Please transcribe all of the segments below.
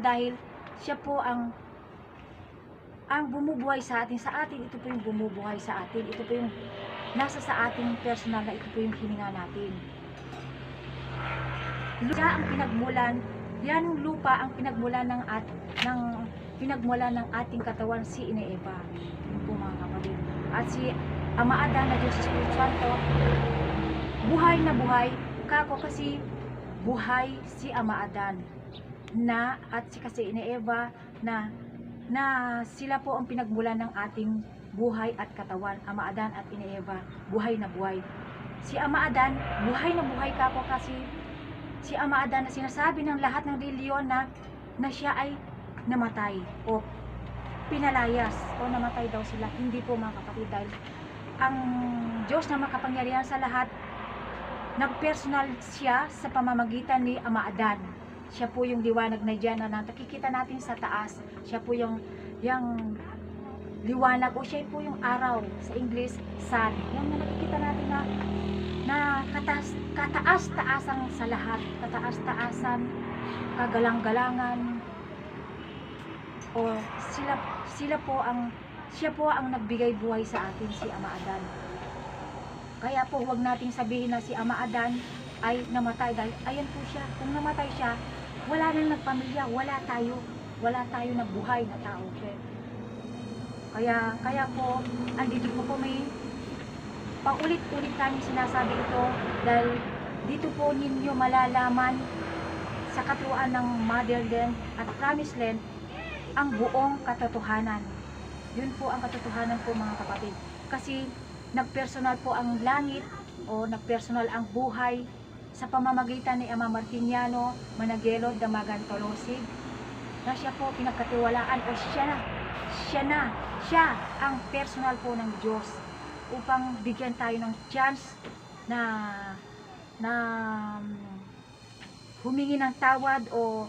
dahil siya po ang bumubuhay sa atin. Sa atin, ito po yung bumubuhay sa atin. Ito po yung nasa sa ating personal na ito po yung hininga natin. Siya ang pinagmulan, yan lupa ang pinagmulan ng ating katawan, si Ina Eva. Yun po mga kapatid. At si Ama Adan na Diyos Espiritu Santo, buhay na buhay, kako kasi buhay si Ama Adan na at si kasi Ina Eva na sila po ang pinagmulan ng ating buhay at katawan. Ama Adan at Ina Eva, buhay na buhay. Si Ama Adan, buhay na buhay kako kasi si Ama Adan na sinasabi ng lahat ng reliyon na siya ay namatay o pinalayas o namatay daw sila. Hindi po mga kapatid, dahil ang Diyos na makapangyarihan sa lahat, nagpersonal siya sa pamamagitan ni Ama Adan. Siya po yung liwanag na dyan na nakikita natin sa taas. Siya po yung liwanag o siya po yung araw, sa English sun. Yan na nakikita natin na kataas-taasan sa lahat, kataas-taasan, kagalang-galangan, o siya po ang nagbigay buhay sa atin, si Ama Adan. Kaya po huwag nating sabihin na si Ama Adan ay namatay, dahil ayan po siya, kung namatay siya, wala nang nagpamilya, wala tayo na buhay na tao. Okay? Kaya po, andito po may paulit-ulit tayong sinasabi ito, dahil dito po ninyo malalaman sa katuruan ng Motherland at Promised Land ang buong katotohanan. Yun po ang katotohanan po mga kapatid. Kasi nagpersonal po ang langit o nagpersonal ang buhay sa pamamagitan ni Ama Martiniano Managello Damagan Tolosig, na siya po pinagkatiwalaan o siya ang personal po ng Diyos upang bigyan tayo ng chance na humingi ng tawad o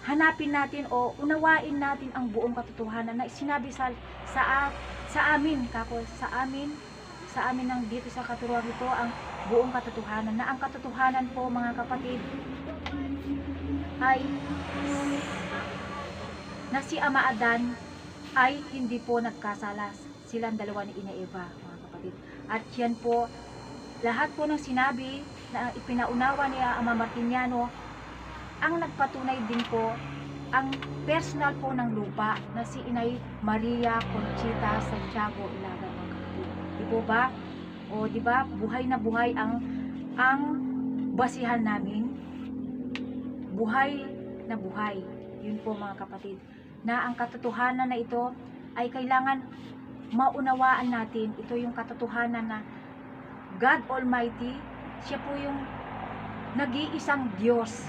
hanapin natin o unawain natin ang buong katotohanan na sinabi sa amin ng dito sa katuruan ito, ang buong katotohanan, na ang katotohanan po mga kapatid ay na si Ama Adan ay hindi po nagkasala. Silang dalawa ni Ina Eva, mga kapatid. At yan po, lahat po ng sinabi na ipinaunawa ni Ama Martiniano, ang nagpatunay din po ang personal po ng lupa na si Inay Maria Conchita Santiago Ilagan, mga kapatid. Di po ba? O di ba, buhay na buhay ang basihan namin. Buhay na buhay. Yun po mga kapatid. Na ang katotohanan na ito ay kailangan maunawaan natin. Ito yung katotohanan na God Almighty, siya po yung nag-iisang Diyos,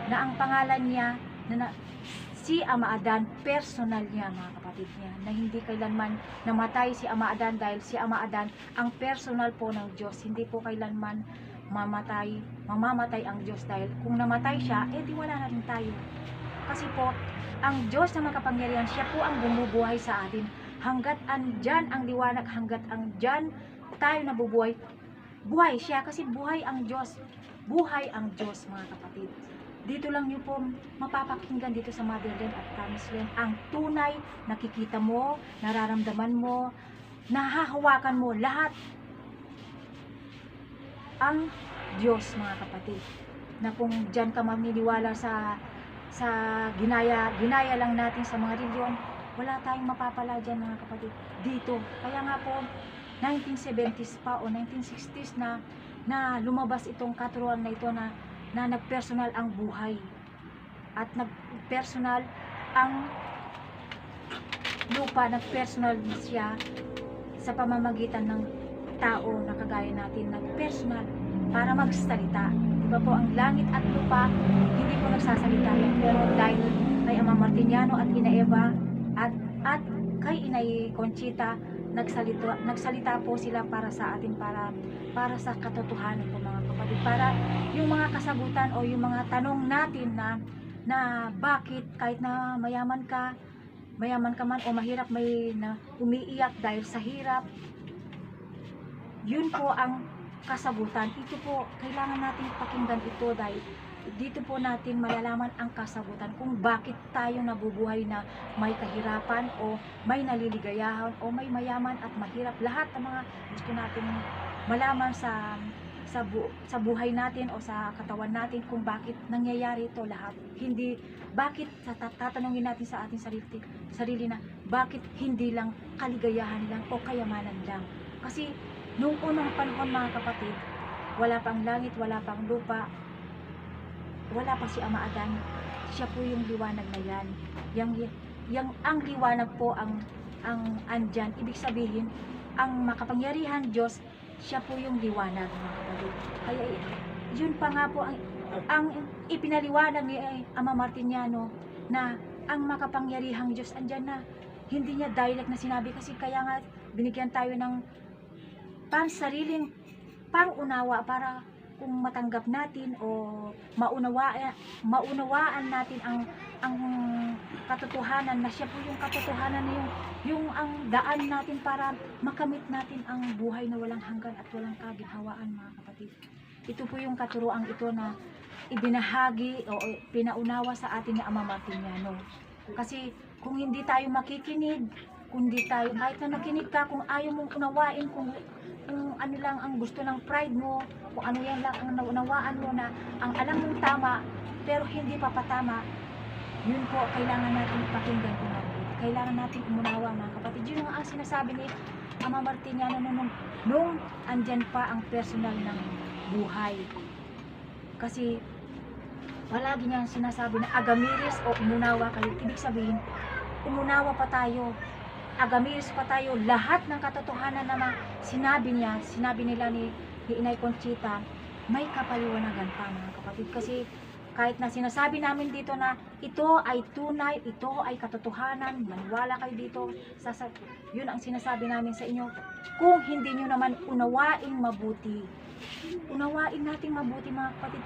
na ang pangalan niya si Ama Adan, personal niya mga kapatid niya, na hindi kailanman namatay si Ama Adan, dahil si Ama Adan ang personal po ng Diyos. Hindi po kailanman mamamatay ang Diyos, dahil kung namatay siya, di wala na rin tayo. Kasi po, ang Diyos na makapangyarihan, siya po ang bumubuhay sa atin. Hanggat andyan ang liwanag, hanggat andyan tayo nabubuhay, buhay siya, kasi buhay ang Diyos. Buhay ang Diyos mga kapatid. Dito lang niyo po mapapakinggan dito sa Motherland at Promised Land ang tunay, nakikita mo, nararamdaman mo, nahahawakan mo lahat ang Diyos mga kapatid. Na kung dyan ka maniniwala sa ginaya lang natin sa mga reliyon, wala tayong mapapala dyan mga kapatid. Dito, kaya nga po 1970s pa o 1960s na lumabas itong katuruan na ito na nagpersonal ang buhay at nagpersonal ang lupa, nagpersonal siya sa pamamagitan ng tao na kagaya natin, nagpersonal para magsalita. Diba po, ang langit at lupa hindi po nagsasalita yan, pero dahil kay Ama Martiniano at Ina Eva at kay Inay Conchita, nagsalita po sila para sa atin, para sa katotohanan po mga kapatid, para yung mga kasagutan o yung mga tanong natin na bakit kahit na mayaman ka man o mahirap, may na umiiyak dahil sa hirap, yun po ang kasagutan. Ito po, kailangan natin pakinggan ito, dahil dito po natin malalaman ang kasagutan kung bakit tayo nabubuhay na may kahirapan o may naliligayahan o may mayaman at mahirap. Lahat ng mga gusto natin malaman sa buhay natin o sa katawan natin kung bakit nangyayari ito lahat. Hindi, bakit tatanungin natin sa ating sarili na bakit hindi lang kaligayahan lang o kayamanan lang. Kasi nung unang panahon mga kapatid, wala pang langit, wala pang lupa, wala pa si Ama Adan, siya po yung liwanag na yan. Ang liwanag po ang andyan. Ibig sabihin, ang makapangyarihan Diyos, siya po yung liwanag mga kapatid. Kaya yun pa nga po ang ipinaliwanag ni Ama Martiniano na ang makapangyarihang Diyos andyan na. Hindi niya direct na sinabi kasi kaya nga binigyan tayo ng pansariling pangunawa para kung matanggap natin o maunawaan natin ang katotohanan na siya po yung katotohanan na yung ang daan natin para makamit natin ang buhay na walang hanggan at walang kaginhawaan mga kapatid. Ito po yung katuruang ito na ibinahagi o pinaunawa sa atin ni Ama Martiniano. Kasi kung hindi tayo makikinig, kung hindi tayo, kahit na nakinig ka, kung ayaw mong unawain, kung ano lang ang gusto ng pride mo, kung ano yan lang ang naunawaan mo na ang alam mong tama, pero hindi pa patama, yun po, kailangan natin pakinggan po natin. Kailangan natin umunawa mga kapatid. Yun ang sinasabi ni Ama Martiniano nung andyan pa ang personal ng buhay. Kasi palagi niyang sinasabi na agamiris o umunawa kayo. Ibig sabihin, umunawa pa tayo, agamiris pa tayo, lahat ng katotohanan na sinabi nila ni Inay Conchita, may kapaliwanagan pa mga kapatid. Kasi kahit na sinasabi namin dito na ito ay tunay, ito ay katotohanan, maniwala kayo dito, yun ang sinasabi namin sa inyo. Kung hindi nyo naman unawain mabuti, unawain natin mabuti mga kapatid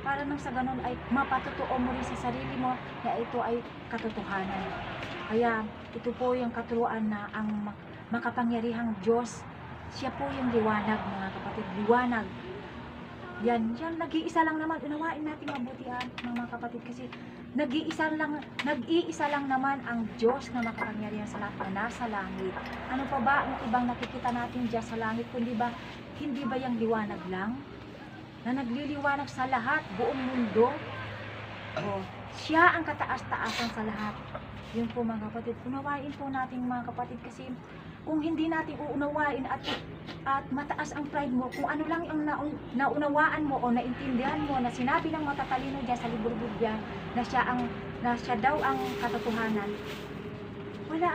para nang sa ganun ay mapatotoo mo rin sa sarili mo na ito ay katotohanan. Kaya ito po yung katuruan na ang makapangyarihang Diyos, siya po yung liwanag mga kapatid, liwanag. Yan, nag-iisa lang naman, unawain natin mabuti mga kapatid kasi nag-iisa lang naman ang Diyos na makapangyarihan sa lahat na nasa langit. Ano pa ba ang ibang nakikita natin diyan sa langit kundi ba hindi ba yung liwanag lang na nagliliwanag sa lahat, buong mundo? O, siya ang kataas-taasan sa lahat. Yun po mga kapatid, unawain po natin mga kapatid kasi kung hindi natin uunawain at mataas ang pride mo, kung ano lang ang naunawaan mo o naintindihan mo na sinabi ng matatalino dyan sa libro Biblia na siya daw ang katotohanan, wala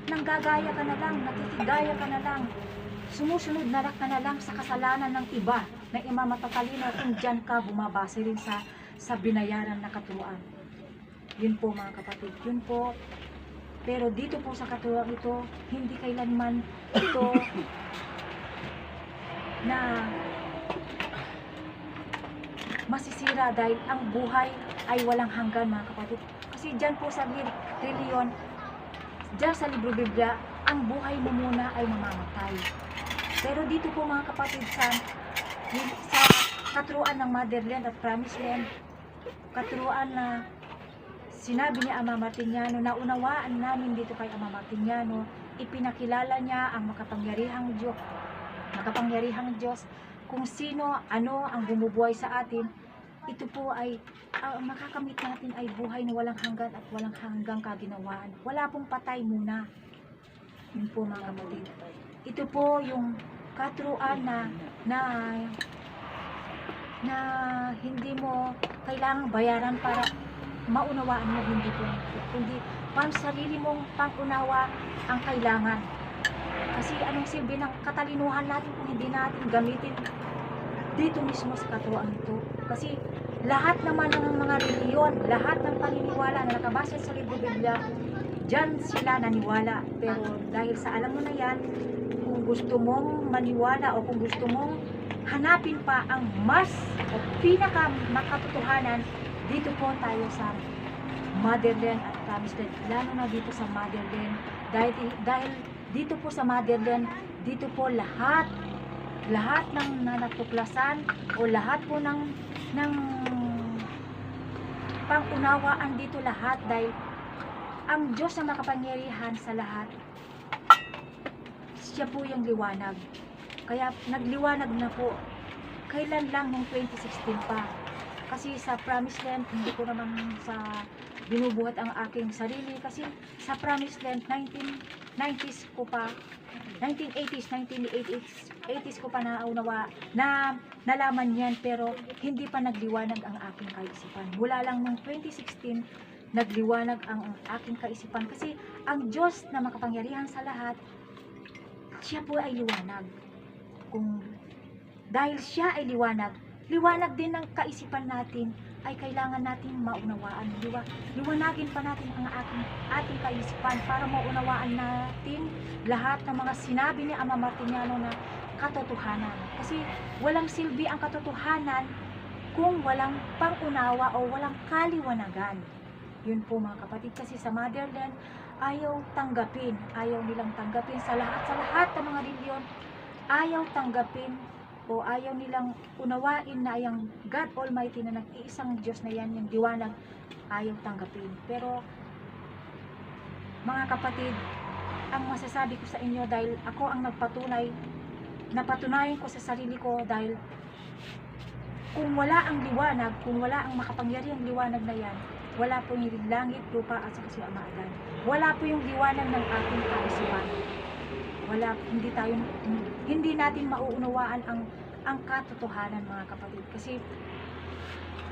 nanggagaya ka na lang, nakikigaya ka na lang, sumusunod na ka na lang sa kasalanan ng iba na matatalino kung dyan ka bumabase rin sa binayaran na katuruan. Yun po mga kapatid, yun po. Pero dito po sa katuruan ito, hindi kailanman ito na masisira dahil ang buhay ay walang hanggan mga kapatid. Kasi dyan po sa reliyon, dyan sa libro Biblia, ang buhay mo muna ay mamamatay. Pero dito po mga kapatid sa katuruan ng Motherland at Promised Land, katuruan na sinabi ni Ama Martiniano, na unawaan namin dito kay Ama Martiniano, ipinakilala niya ang makapangyarihang Diyos, kung sino, ano ang bumubuhay sa atin. Ito po ay makakamit natin ay buhay na walang hanggan at walang hanggang kaginawaan. Wala pong patay muna. Yun po mga kapatid. Ito po yung katuruan na hindi mo kailangang bayaran para maunawaan mo, hindi po. Kundi sarili mong pangunawa ang kailangan. Kasi anong silbi ng katalinuhan natin kung hindi natin gamitin dito mismo sa katuruan ito? Kasi lahat naman ng mga reliyon, lahat ng paniniwala na nakabase sa libro Biblia, dyan sila naniwala. Pero dahil sa alam mo na yan, kung gusto mong maniwala o kung gusto mong hanapin pa ang mas o pinaka makatotohanan, dito po tayo sa Motherland at Promised Land, lalo na dito sa Motherland, dahil dito po sa Motherland, dito po lahat ng natuklasan o lahat po ng pang-unawaan dito lahat dahil ang Diyos na makapangyarihan sa lahat, siya po yung liwanag. Kaya nagliwanag na po. Kailan lang nung 2016 pa. Kasi sa Promised Land, hindi ko naman sa binubuhat ang aking sarili. Kasi sa Promised Land, 1990s ko pa, 1980s, 1980s ko pa nalaman yan, pero hindi pa nagliwanag ang aking kaisipan. Mula lang nung 2016, nagliwanag ang aking kaisipan. Kasi ang Diyos na makapangyarihan sa lahat, siya po ay liwanag. Dahil siya ay liwanag, liwanag din ng kaisipan natin ay kailangan natin maunawaan. Liwanagin pa natin ang ating kaisipan para maunawaan natin lahat ng mga sinabi ni Ama Martiniano na katotohanan. Kasi walang silbi ang katotohanan kung walang pangunawa o walang kaliwanagan. Yun po mga kapatid, kasi sa Motherland ayaw nilang tanggapin sa lahat ng mga reliyon, ayaw tanggapin o ayaw nilang unawain na yung God Almighty na nag-iisang Diyos na yan, yung liwanag, ayaw tanggapin. Pero mga kapatid, ang masasabi ko sa inyo, dahil ako ang napatunayan ko sa sarili ko, dahil kung wala ang liwanag, kung wala ang makapangyarihang liwanag na yan, wala po yung langit, lupa at saka si Ama Adan. Wala po yung liwanag ng ating kaisipan. Hindi natin mauunawaan ang katotohanan mga kapatid, kasi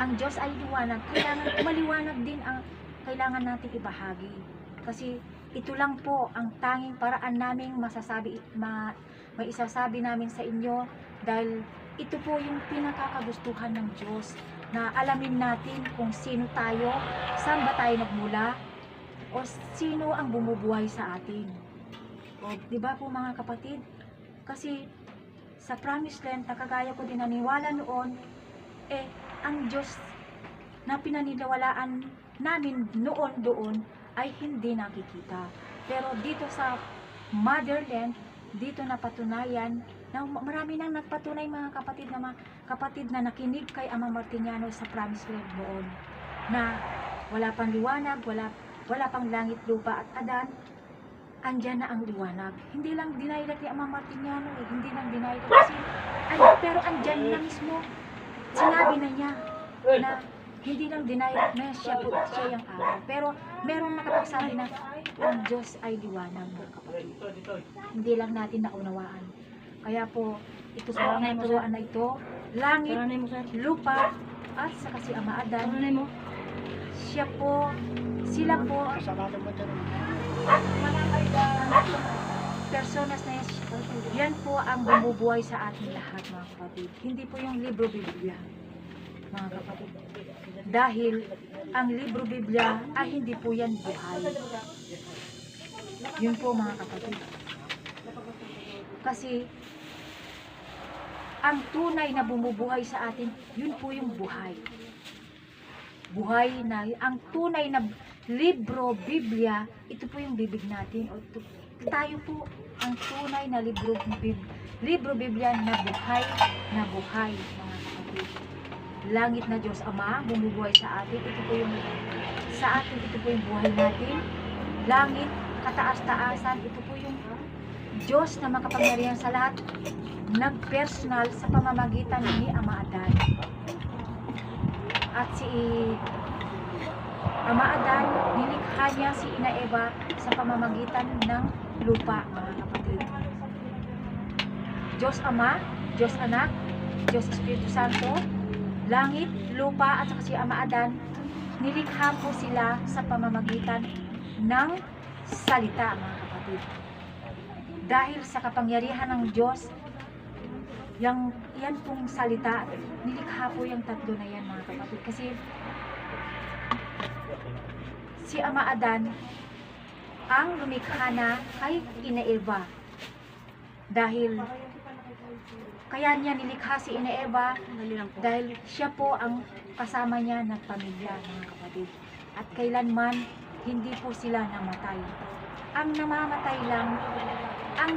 ang Diyos ay liwanag, kailangan maliwanag din ang kailangan natin ibahagi, kasi ito lang po ang tanging paraan naming may isasabi namin sa inyo, dahil ito po yung pinakakagustuhan ng Diyos, na alamin natin kung sino tayo, saan ba tayo nagmula, o sino ang bumubuhay sa atin. O, diba po mga kapatid? Kasi sa Promised Land, nakagaya ko din naniwala noon, ang Diyos na pinaniniwalaan namin noon doon ay hindi nakikita. Pero dito sa Motherland, dito napatunayan, na marami nang nagpatunay mga kapatid na nakinig kay Ama Martiniano sa Promised Land noon, na wala pang liwanag, wala pang langit, lupa at Adan, andyan na ang liwanag. Hindi lang dinaylag ni Ama Martiniano, hindi lang dinaylag kasi pero andyan na mismo, sinabi na niya na hindi lang dinaylag na siya yung araw, pero meron nakapagsabi na ang Diyos ay liwanag mga kapatid. Hindi lang natin naunawaan. Kaya po ito sa mga turuan na ito, langit, lupa at saka si Ama Adan, sila po personas na yan po ang bumubuhay sa ating lahat mga kapatid. Hindi po yung libro Biblia mga kapatid, dahil ang libro Biblia ay hindi po yan buhay. Yun po mga kapatid, kasi ang tunay na bumubuhay sa atin, yun po yung buhay na ang tunay na libro Biblia, ito po yung bibig natin, o tayo po ang tunay na libro Biblia na buhay mga kapatid. Langit na Diyos Ama bumubuhay sa atin, ito po yung buhay natin. Langit, kataas-taasan, ito po yung Diyos na makapangyarihan sa lahat, nagpersonal sa pamamagitan ni Ama Adan. At si Ama Adan, nilikha niya si Ina Eva sa pamamagitan ng lupa mga kapatid. Diyos Ama, Diyos Anak, Diyos Espiritu Santo, langit, lupa at saka si Ama Adan, nilikha po sila sa pamamagitan ng salita mga kapatid. Dahil sa kapangyarihan ng Diyos, yan pong salita, nilikha po yung tatlo na yan mga kapatid. Kasi si Ama Adan ang lumikha na kay Ina Eva. Dahil kaya niya nilikha si Ina Eva, dahil siya po ang kasama niya ng pamilya mga kapatid. At kailanman hindi po sila namatay. Ang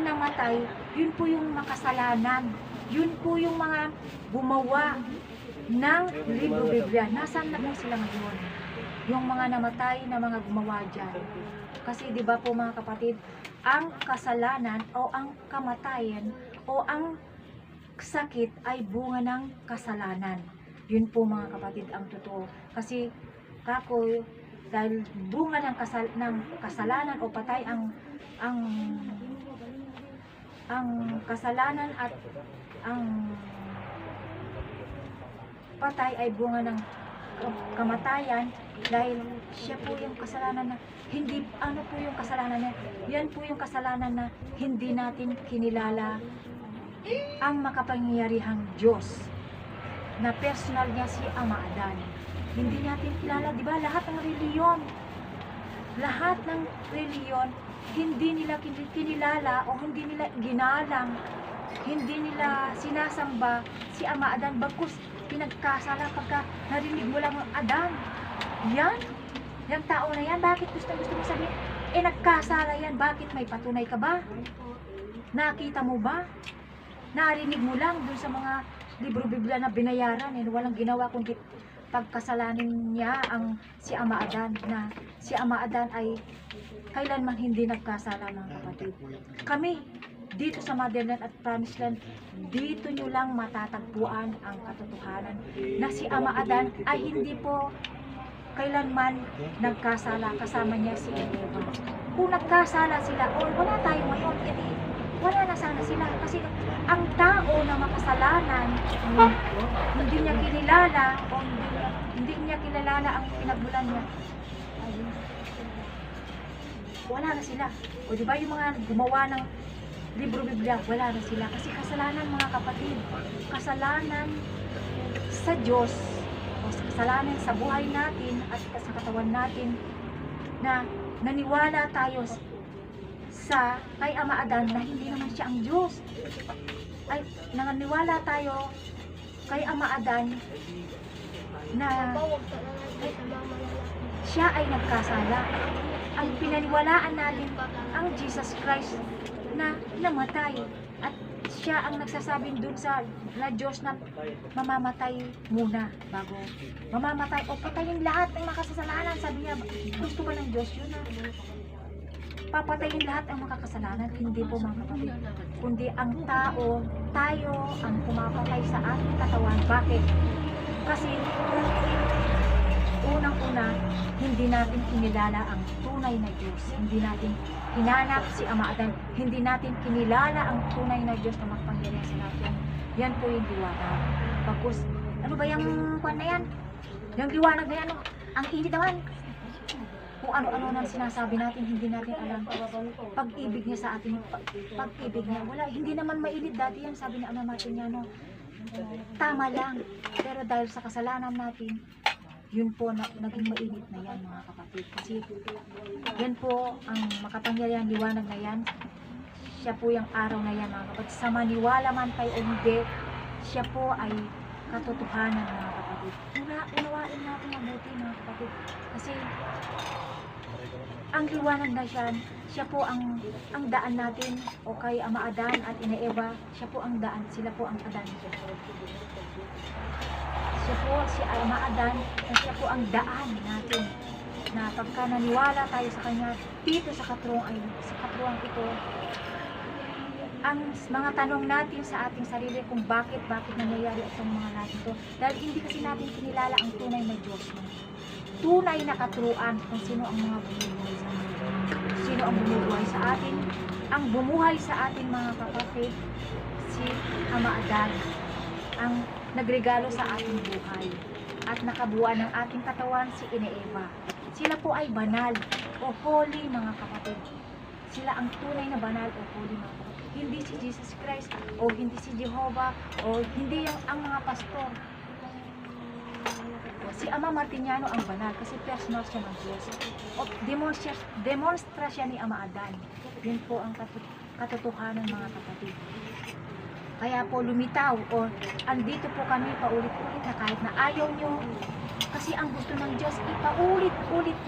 namatay, yun po yung makasalanan. Yun po yung mga gumawa ng libro Biblia. Nasaan na po sila ngayon? yung mga namatay na mga gumawa dyan. Kasi di ba po mga kapatid, ang kasalanan o ang kamatayan o ang sakit ay bunga ng kasalanan. Yun po mga kapatid ang totoo. Kasi kako, dahil bunga ng, ng kasalanan o patay ang kasalanan at ang patay ay bunga ng kamatayan, dahil siya po yung kasalanan na hindi, ano po yung kasalanan na, yan po yung kasalanan na hindi natin kinilala ang makapangyarihang Diyos na personal niya si Ama Adan. Hindi natin kilala, di ba? Lahat ng reliyon, hindi nila kinilala o hindi nila ginalang, hindi nila sinasamba si Ama Adan, bagkus pinagkasala pagka narinig mo lang ang Adan. Yung tao na yan, bakit gusto mo sabihin? Nagkasala yan, bakit may patunay ka ba? Nakita mo ba? Narinig mo lang dun sa mga libro Biblia na binayaran, walang ginawa kundi pagkasalanin niya si Ama Adan, na si Ama Adan ay kailanman hindi nagkasala mga kapatid. Kami dito sa Motherland at Promised Land, dito nyo lang matatagpuan ang katotohanan na si Ama Adan ay hindi po kailanman nagkasala, kasama niya si Eva. Kung nagkasala sila, wala tayo ngayon, wala na sana sila, kasi ang tao na makasalanan, hindi niya kinilala o hindi niya kilala ang pinagmulan niya, wala na sila. O di ba yung mga gumawa ng libro Biblia, wala na sila, kasi kasalanan mga kapatid, kasalanan sa Diyos o kasalanan sa buhay natin at sa katawan natin, na naniwala tayo sa kay Ama Adan na hindi naman siya ang Diyos, ay naniwala tayo kay Ama Adan na siya ay nagkasala. Ang pinaniwalaan natin ang Jesus Christ na namatay, at siya ang nagsasabing dun sa na Diyos na mamamatay muna bago mamamatay o patayin lahat ng makasalanan. Sabi niya, gusto ba ng Diyos yun na papatayin lahat ang makakasalanan? Hindi po mga kapatid, kundi ang tao, tayo ang pumapatay sa ating katawan. Bakit? Kasi unang-una, hindi natin kinilala ang tunay na Diyos. Hindi natin hinanap si Ama Adan. Hindi natin kinilala ang tunay na Diyos na makapangyarihan sa lahat. Yan po yung liwanag. Bagkus, ano ba yung kwan na yan? Yung liwanag na yan, ang init naman. Kung ano-ano nang sinasabi natin, hindi natin alam. Pag-ibig niya sa atin, pag-ibig niya, wala, hindi naman mainit dati yan, sabi ni Ama Martiniano. Tama lang. Pero dahil sa kasalanan natin, yun po naging mainit na yan mga kapatid. Kasi yan po ang makapangyarihan liwanag na yan. Siya po yung araw na yan mga kapatid. Sa maniwala man tayo o hindi, siya po ay katotohanan mga kapatid. Unawain natin mabuti mga kapatid. Kasi ang liwanag na siya po ang daan natin, o kay Ama Adan at Ina Eva, siya po ang daan, sila po ang Adan. Siya po si Ama Adan, at siya po ang daan natin, na pagka naniwala tayo sa kanya, dito sa katruang ito, ang mga tanong natin sa ating sarili kung bakit nangyayari itong mga natin ito, dahil hindi kasi natin kinilala ang tunay na Diyos, tunay na katruan, kung sino ang mga bumubuhay sa atin. Sino ang bumubuhay sa atin? Ang bumuhay sa atin mga kapatid, si Ama Adan, ang nagregalo sa ating buhay, at nakabuuan ng ating katawan si Ina Eva. Sila po ay banal o holy mga kapatid. Sila ang tunay na banal o holy mga kapatid. Hindi si Jesus Christ o hindi si Jehovah o hindi ang mga pastor. Si Ama Martiniano ang banal kasi personal siya ng Diyos. O demonstra siya ni Ama Adan. Yun po ang katotohanan mga kapatid. Kaya po lumitaw o andito po kami paulit-ulit na kahit na ayaw nyo. Kasi ang gusto ng Diyos, ipaulit-ulit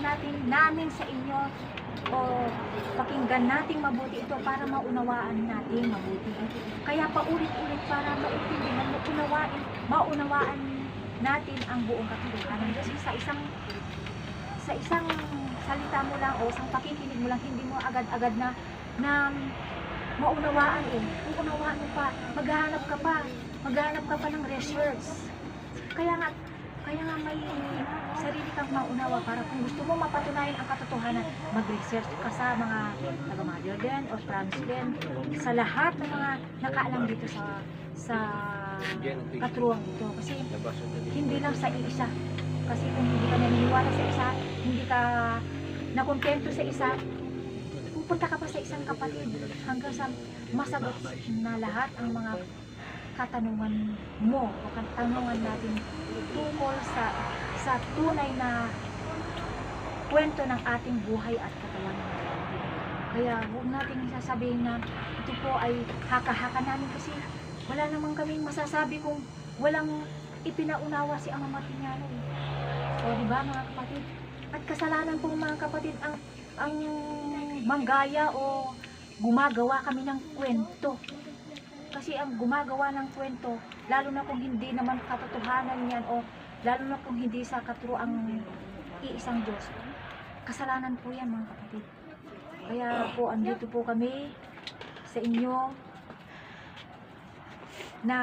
namin sa inyo o pakinggan nating mabuti ito para maunawaan natin mabuti. Kaya paulit-ulit para maunawaan natin ang buong katotohanan. Kasi sa isang sa isang salita mo lang o isang pakikinig mo lang, hindi mo agad-agad na maunawaan eh. Uunawaan mo pa, maghahanap ka pa ng research. Kaya nga may sarili kang maunawa para kung gusto mo mapatunayan ang katotohanan, mag-research ka sa mga taga-mother din o trans din, sa lahat ng mga nakaalam dito sa katuruan ito. Kasi hindi lang sa isa. Kasi kung hindi ka naniniwala sa isa, hindi ka nakontento sa isa, pupunta ka pa sa isang kapatid hanggang sa masagot na lahat ang mga katanungan mo o katanungan natin tungkol sa tunay na kwento ng ating buhay at katawan. Kaya huwag natin sasabihin na ito po ay haka-haka namin kasi wala namang kaming masasabi kung walang ipinaunawa si Ama Martiniano. O diba mga kapatid? At kasalanan po mga kapatid ang manggaya o gumagawa kami ng kwento. Kasi ang gumagawa ng kwento, lalo na kung hindi naman katotohanan yan o lalo na kung hindi sa katuroang iisang Diyos, kasalanan po yan mga kapatid. Kaya po andito po kami sa inyo na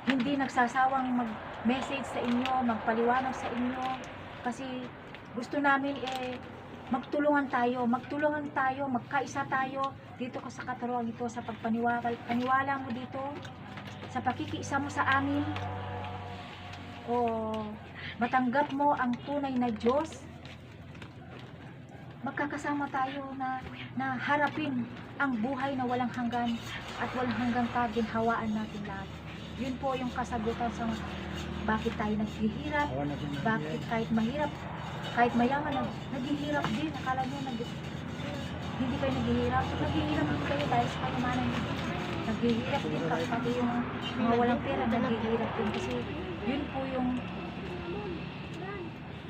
hindi nagsasawang mag-message sa inyo, magpaliwanag sa inyo kasi gusto namin magtulungan tayo, magkaisa tayo dito sa katuruan ito, sa paniwala mo dito, sa pakikiisa mo sa amin, o matanggap mo ang tunay na Diyos. Magkakasama tayo na harapin ang buhay na walang hanggan at walang hanggang kaginhawaan natin lahat. Yun po yung kasagutan sa bakit tayo naghihirap, bakit kahit mahirap, kahit mayaman, naghihirap din. Akala nyo hindi kayo naghihirap. Naghihirap din kayo dahil sa kayamanan nyo. Naghihirap din pati yung mga walang pera, naghihirap din. Kasi yun po yung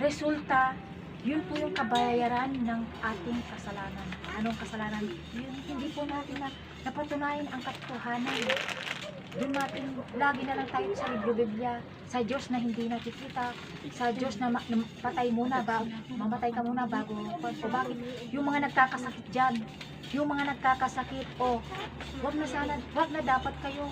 resulta, yun po yung kabayaran ng ating kasalanan. Anong kasalanan? Yun, hindi po natin napatunayan ang katotohanan. Doon natin, lagi na lang tayo sa libro Biblia, sa Diyos na hindi nakikita, sa Diyos na patay muna, mamatay ka muna bago, o bakit, yung mga nagkakasakit dyan, yung mga nagkakasakit, wag na dapat kayo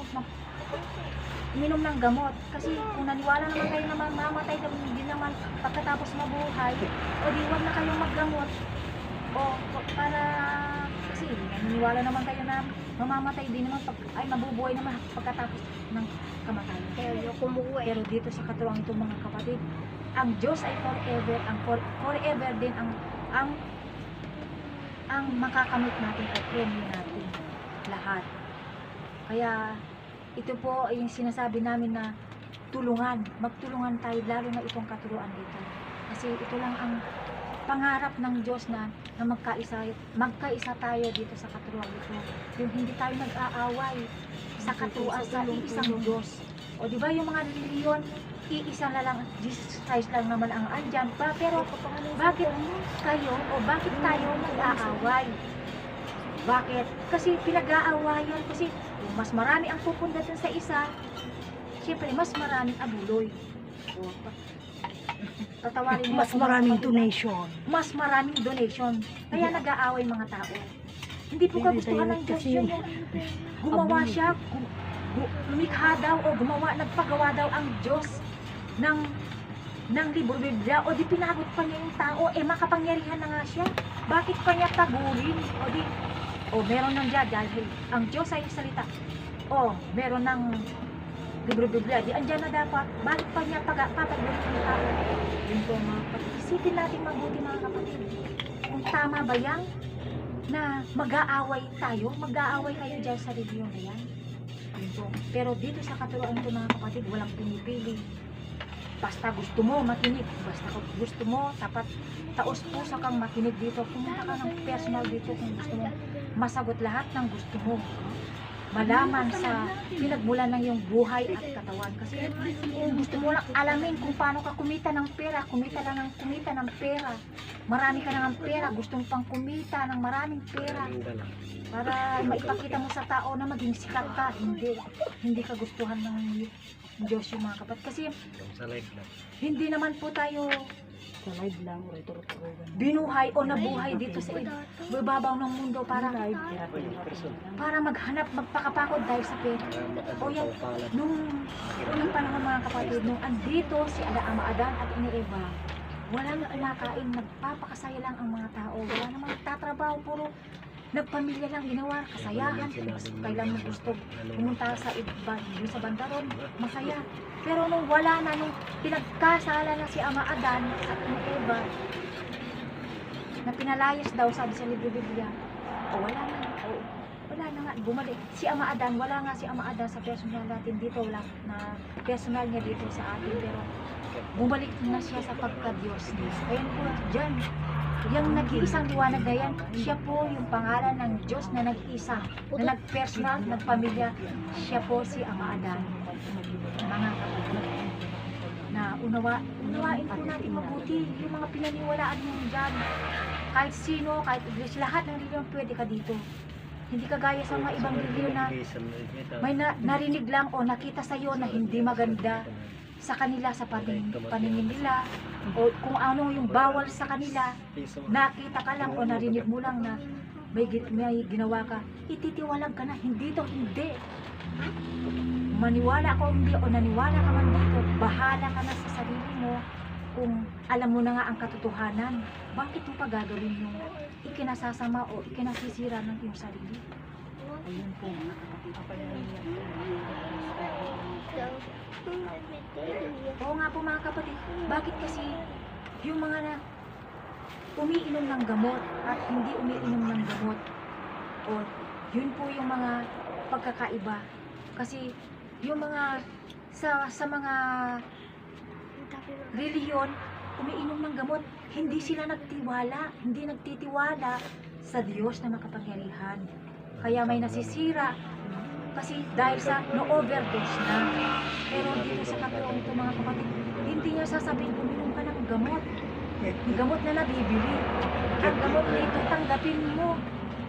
uminom ng gamot, kasi kung naniwala naman kayo na mamatay ka din naman pagkatapos mabuhay, o di wag na kayong maggamot, para, kasi naniniwala naman kayo na mamamatay din naman mabubuhay naman pagkatapos ng kamatayan. Pero dito sa katuruan itong mga kapatid, ang Diyos ay forever, forever din ang makakamit natin ay premyo natin lahat. Kaya ito po ay yung sinasabi namin na magtulungan tayo, lalo na itong katuruan dito. Kasi ito lang ang pangarap ng Diyos na magkaisa tayo dito sa katuruan ito. Yung hindi tayo nag-aaway sa katuruan sa isang Diyos. O di ba yung mga reliyon, iisa na lang, Jesus Christ lang naman ang andyan. Pero bakit tayo nag-aaway? Bakit? Kasi pinag-aawayan. Kasi mas marami ang pupunta dun sa isa, siyempre mas maraming abuloy. Tatawarin mo, mas maraming donation. Mas maraming donation. Kaya nag-aaway mga tao. Hindi po kagustuhan ng Diyos yun. Gumawa siya, lumikha daw o nagpagawa daw ang Diyos ng libro Biblia, o di pinagot pa niya yung tao, makapangyarihan na nga siya. Bakit pa niya tagurin? Meron nang dahil ang Diyos ay salita. Meron ng libro Biblia, di andyan na dapat. Bakit pa niya papagurin yung tao? Yun po mga kapatid. Isipin natin mabuti mga kapatid. Kung tama ba yan na mag-aaway tayo? Mag-aaway kayo dyan sa reliyon na yan? Yun po. Pero dito sa katuruan ito mga kapatid, walang pinipili. Basta gusto mo makinig, basta gusto mo tapat, taos-puso kang makinig dito, pumunta ka ng personal dito kung gusto mo masagot lahat ng gusto mo, malaman sa pinagmulan ng iyong buhay at katawan. Kasi kung gusto mo lang alamin kung paano ka kumita ng pera, kumita ng pera, marami ka ng pera, gusto mo pang kumita ng maraming pera para maipakita mo sa tao na maging sikat ka, hindi ka gustuhan ng Diyos yung mga kapatid. Kasi hindi naman po tayo Sa live lang, o ito binuhay o nabuhay dito sa ibabaw ng mundo para maghanap, magpakapakod dahil sa pera. O yan, nung unang panahon mga kapatid, nung andito si Ama Adan at Ina Eva, walang kumakain, nagpapakasaya lang ang mga tao, wala namang nagtatrabaho, puro nagpamilya lang ginawa, kasayahan, kailan mo gusto pumunta sa iba, sa bandaron, masaya. Pero nung wala na, nung pinagkasala na si Ama Adan at Ina Eva, na pinalayas daw, sabi sa libro Biblia, wala na nga, bumalik. Si Ama Adan, wala nga si Ama Adan sa personal natin dito, wala na personal niya dito sa atin, pero bumalik na siya sa pagka-Diyos niya. Ayan po, dyan, yung nag-iisang liwanag na yan, siya po yung pangalan ng Diyos na nag-iisa, na nag-personal, nagpamilya, siya po si Ama Adan. Mga kapatid, na unawain po natin mabuti yung mga pinaniwalaan mo dyan. Kahit sino, kahit iglesia, lahat ng reliyon pwede ka dito. Hindi kagaya sa mga ibang reliyon na may narinig lang o nakita sa'yo na hindi maganda sa kanila, sa paningin nila, o kung ano yung bawal sa kanila, nakita ka lang o narinig mo lang na may ginawa ka, ititiwalag ka na, hindi to, hindi. Maniwala ka o hindi, o naniwala ka man dito, bahala ka na sa sarili mo. Kung alam mo na nga ang katotohanan, bakit mo pa gagawin yung ikinasasama o ikinasisira ng iyong sarili? Ayun po mga kapatid. Oo nga po mga kapatid, bakit kasi yung mga na umiinom ng gamot at hindi umiinom ng gamot, o yun po yung mga pagkakaiba. Kasi yung mga sa mga reliyon, umiinom ng gamot, hindi sila nagtiwala, hindi nagtitiwala sa Diyos na makapangyarihan. Kaya may nasisira kasi dahil sa no-overdose na. Pero dito sa katuwang ito mga kapatid, hindi niya sasabihin uminom ka ng gamot. Yung gamot na nabibili. Ang gamot nito,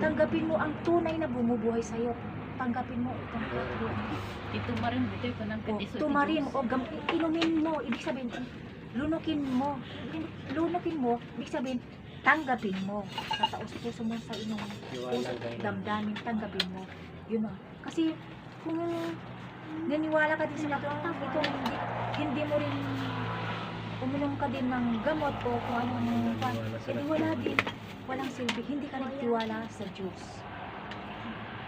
tanggapin mo ang tunay na bumubuhay sa'yo. Tanggapin mo itong katuwang. Tumarin, buti ko ng petiso. Tumarin o inumin mo, ibig sabihin, lunukin mo, ibig sabihin, tanggapin mo. Sa taos-puso mo, sa inyong puso, damdamin, tanggapin mo. Yun o. Kasi kung naniwala ka din sa katuwang, ito hindi mo rin uminom ka din ng gamot o kung anong hindi wala din, walang silbi, hindi ka nagtiwala sa Diyos.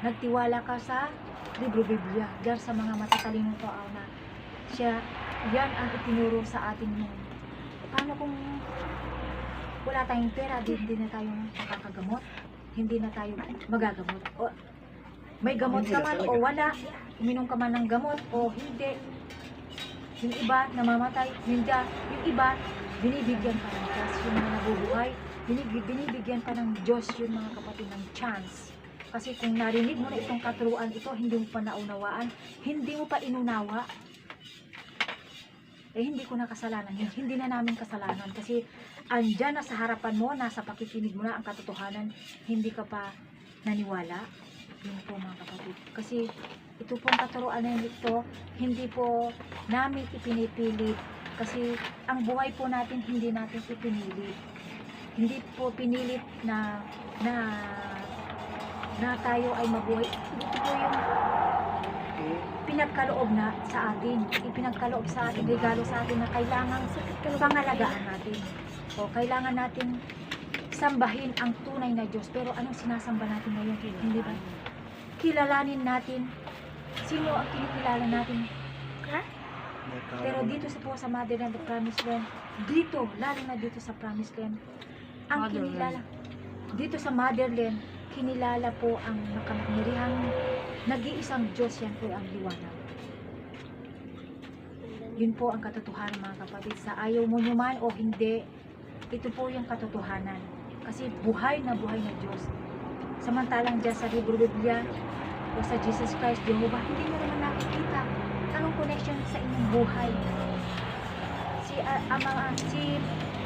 Nagtiwala ka sa libro Biblia, dahil sa mga matatalinong tao na siya, yan ang itinuro sa atin mo. Paano kung wala tayong pera, hindi na tayo makakagamot, hindi na tayo magagamot, o may gamot ka man o wala, uminom ka man ng gamot o hindi, yung iba namamatay, yung iba binibigyan pa ng Diyos, yung mga nabubuhay, binibigyan pa ng Diyos yung mga kapatid ng chance. Kasi kung narinig mo na itong katuruan ito, hindi mo pa naunawaan, hindi mo pa inunawa, hindi ko na kasalanan, hindi na namin kasalanan, kasi andyan na sa harapan mo, nasa pakikinig mo na ang katotohanan, hindi ka pa naniwala. Yun po mga kapatid. Kasi ito pong katuruan na ito, hindi po namin ipinipilit. Kasi ang buhay po natin, hindi natin ipinilit. Hindi po pinilit na tayo ay mabuhay. Ito po yung pinagkaloob na sa atin. Ipinagkaloob sa atin, regalo sa atin na kailangan pangalagaan natin. O kailangan natin sambahin ang tunay na Diyos. Pero anong sinasamba natin ngayon? Hindi ba? Kilalanin natin sino ang kinikilala natin. Pero dito sa Motherland, the Promised Land, dito, lalo na dito sa Promised Land, ang kinilala, dito sa Motherland, kinilala po ang makapangyarihang nag-iisang Diyos, yan po ang liwanag. Yun po ang katotohanan mga kapatid. Sa ayaw mo nyo man o hindi, ito po yung katotohanan. Kasi buhay na Diyos. Samantalang dyan sa libro Biblia o sa Jesus Christ, Jehovah, hindi mo naman nakikita anong connection sa inyong buhay. Si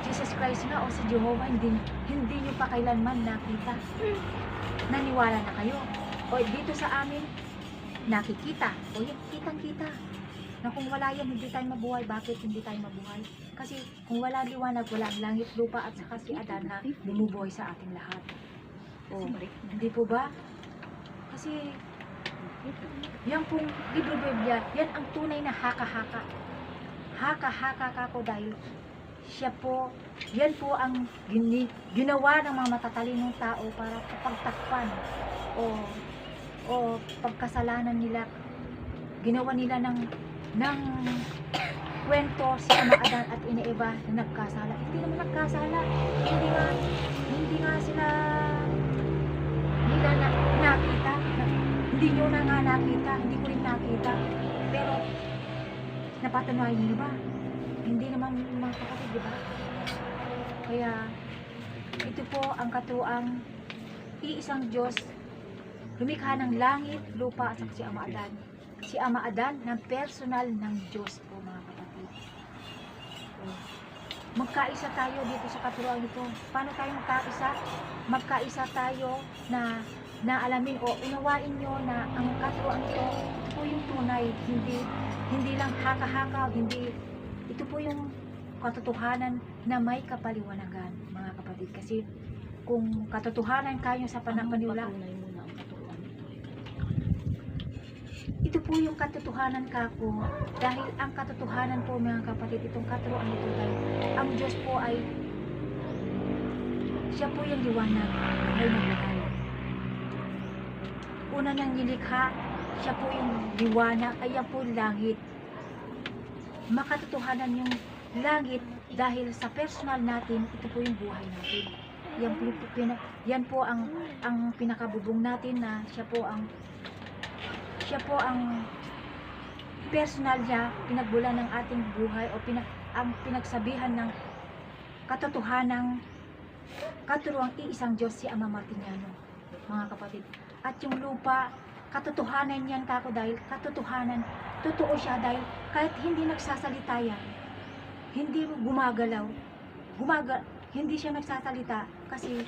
Jesus Christ nga o si Jehovah, hindi nyo pa kailanman nakita. Naniwala na kayo. O dito sa amin, nakikita. O yung kitang-kita. Na kung wala yan, hindi tayo mabuhay. Bakit hindi tayo mabuhay? Kasi kung wala liwanag, wala ang langit, lupa at saka si Adan na bumubuhay sa ating lahat. O, hindi po ba? Kasi yan pong libro Biblia, yan ang tunay na haka-haka. Haka-haka kako dahil siya po, yan po ang ginawa ng mga matatalinong tao para pagtakpan o pagkasalanan nila. Ginawa nila ng kwento si Ama Adan at Ina Eva na nagkasala. Hindi naman nagkasala. Hindi nga sila nila nakita. Hindi nyo na nga nakita. Hindi ko rin nakita. Pero napatunayan nyo ba? Hindi naman mga kapatid, di ba? Kaya ito po ang katuroang iisang Diyos lumikha ng langit, lupa at saka si Ama Adan. Si Ama Adan ng personal ng Diyos po mga kapatid. Magkaisa tayo dito sa katuroan ito. Paano tayo magkaisa? Magkaisa tayo na alamin o unawain nyo na ang katuroan ito po yung tunay, hindi lang haka-haka, ito po yung katotohanan na may kapaliwanagan mga kapatid. Kasi kung katotohanan kayo sa panapaniwala, Patunay mo na ang katuruan nito. ito po yung katotohanan kako, dahil ang katotohanan po mga kapatid, itong katuruan ito dahil ang Diyos po ay siya po yung liwanag may nabuhay. Una niyang nilikha, siya po yung liwanag, ay yan po langit. Makatotohanan yung langit dahil sa personal natin, ito po yung buhay natin. Yan po ang pinakabubong natin na siya po ang personal niya, pinagbulan ng ating buhay o ang pinagsabihan ng katotohanang katuruang iisang Diyos si Ama Martiniano, mga kapatid. At yung lupa, katotohanan yan kako dahil katotohanan, totoo siya dahil kahit hindi nagsasalita yan, hindi gumagalaw, hindi siya nagsasalita kasi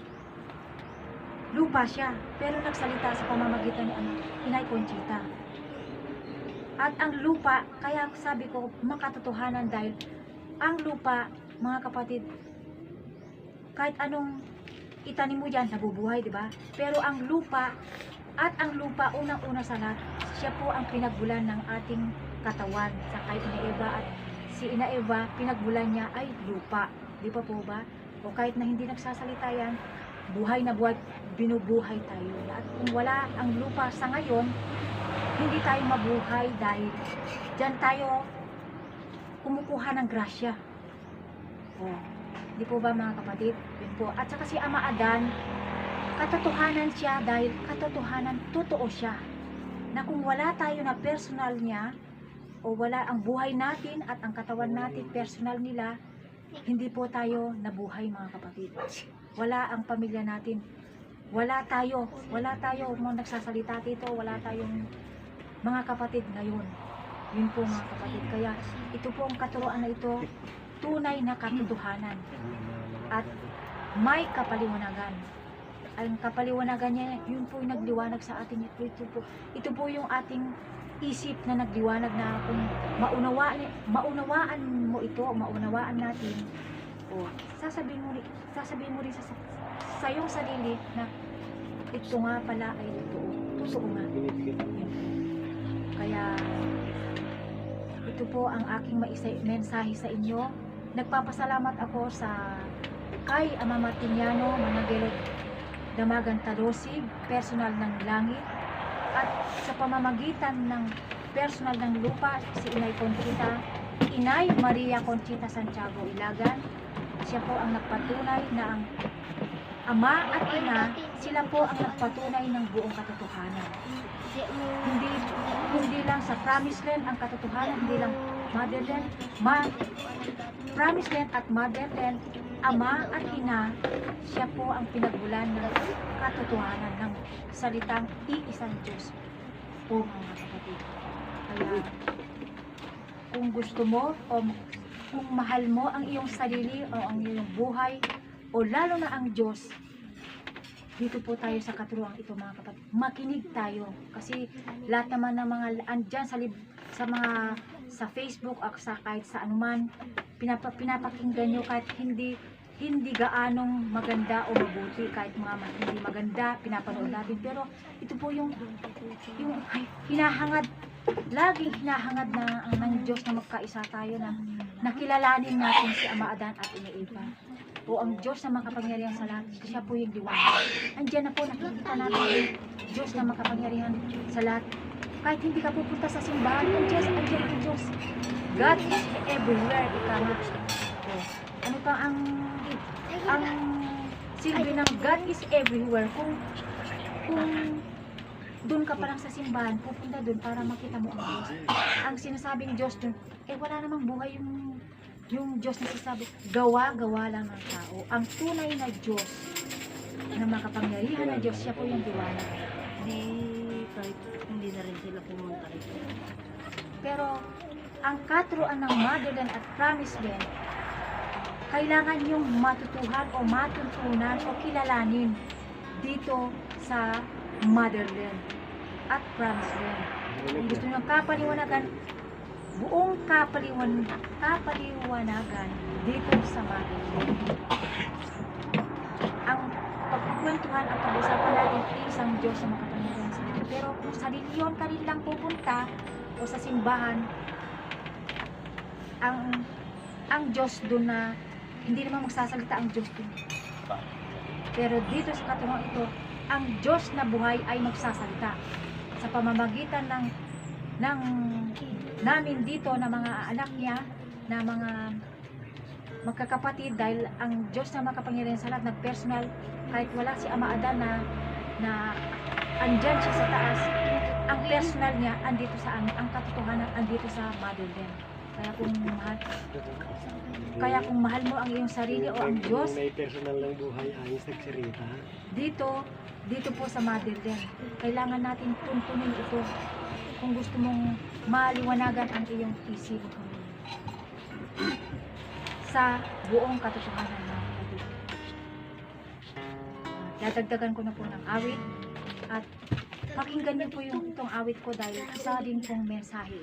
lupa siya, pero nagsalita sa pamamagitan ni Inay Conchita. At ang lupa, kaya sabi ko makatotohanan dahil ang lupa, mga kapatid, kahit anong itanim mo dyan, nabubuhay, di ba? Pero ang lupa, unang-una sa lahat, siya po ang pinagbulan ng ating katawan sa kay Ina Eva, at si Ina Eva, pinagbulan niya ay lupa. Di pa po ba? O kahit na hindi nagsasalita yan, buhay na buhay, binubuhay tayo. At kung wala ang lupa sa ngayon, hindi tayo mabuhay dahil dyan tayo kumukuha ng grasya. O, di po ba mga kapatid? Yun po. At saka si Ama Adan, katotohanan siya dahil katotohanan, totoo siya. Na kung wala tayo na personal niya, o wala ang buhay natin at ang katawan natin, personal nila, hindi po tayo nabuhay mga kapatid. Wala ang pamilya natin. Wala tayo mga nagsasalita dito, wala tayong mga kapatid ngayon. Yun po mga kapatid. Kaya ito po ang katuroan na ito, tunay na katotohanan. At may kapaliwanagan. Ang kapaliwanagan niya, yun po yung nagliwanag sa atin. Ito po yung ating isip na nagliwanag na kung maunawaan mo ito, maunawaan natin, o sasabihin mo rin sa iyong sarili na ito nga pala ay totoo nga. Kaya ito po ang aking mensahe sa inyo. Nagpapasalamat ako kay Ama Martiniano Managelot Damagan Talosig, personal ng langit, at sa pamamagitan ng personal ng lupa, si Inay Conchita, Inay Maria Conchita Santiago Ilagan. Siya po ang nagpatunay na ang Ama at Ina, sila po ang nagpatunay ng buong katotohanan. Hindi lang sa Promised Land ang katotohanan, hindi lang Motherland, Promised Land at Motherland, Ama at Ina, siya po ang pinagbulan ng katotohanan ng salitang iisang Diyos po mga kapatid. Kaya kung gusto mo o kung mahal mo ang iyong sarili o ang iyong buhay o lalo na ang Diyos, dito po tayo sa katuruan ito mga kapatid. Makinig tayo kasi lahat naman ng mga andyan sa sa Facebook o sa kahit sa anuman, pinapakinggan nyo kahit hindi gaanong maganda o mabuti, kahit mga hindi maganda, pinapanood natin. Pero ito po yung hinahangad, laging hinahangad ng Diyos na magkaisa tayo, na nakilalanin natin si Ama Adan at Ina Eva. O ang Diyos na makapangyarihan sa lahat, siya po yung liwanag. Andiyan na po, nakikita natin yung Diyos na makapangyarihan sa lahat. Kahit hindi ka pupunta sa simbahan, andiyan ang Diyos. God is everywhere, ika nga. O, ano pa ang silbi ng God is everywhere? Kung doon ka pa lang sa simbahan, pupunta doon para makita mo ang Diyos. Ang sinasabing Diyos doon, wala namang buhay yung Diyos na sinasabi, gawa-gawa lang ng tao. Ang tunay na Diyos, na makapangyarihan na Diyos, siya po yung liwanag. Kahit hindi na rin sila pumunta rito. Pero, ang katuruan ng Motherland at Promised Land, kailangan yung matutuhan o matutunan o kilalanin dito sa Motherland at Promised Land. Kung gusto nyo kapaliwanagan, buong kapaliwanagan dito sa Motherland. Ang pagkukwentuhan, ang pag-usapan natin, isang Diyos na makapangyarihan sa lahat. Pero kung sa reliyon ka rin lang pupunta o sa simbahan, ang Diyos doon na hindi naman magsasalita ang Diyos doon. Pero dito sa katuruan ito, ang Diyos na buhay ay magsasalita sa pamamagitan ng namin dito na mga anak niya, na mga magkakapatid, dahil ang Diyos na makapangyarihan sa lahat nag-personal, kahit wala si Ama Adan na andyan siya sa taas, ang personal niya andito sa amin, ang katotohanan andito sa Motherland. Kaya kung mahal mo ang iyong sarili o ang Diyos, may personal ng buhay, ayos nagsalita. dito po sa Motherland, kailangan natin tuntunin ito kung gusto mong maliwanagan ang iyong isip sa buong katotohanan ng Biblia. Dadagdagan ko na po ng awit at pakinggan niyo po itong awit ko dahil isa din pong mensahe.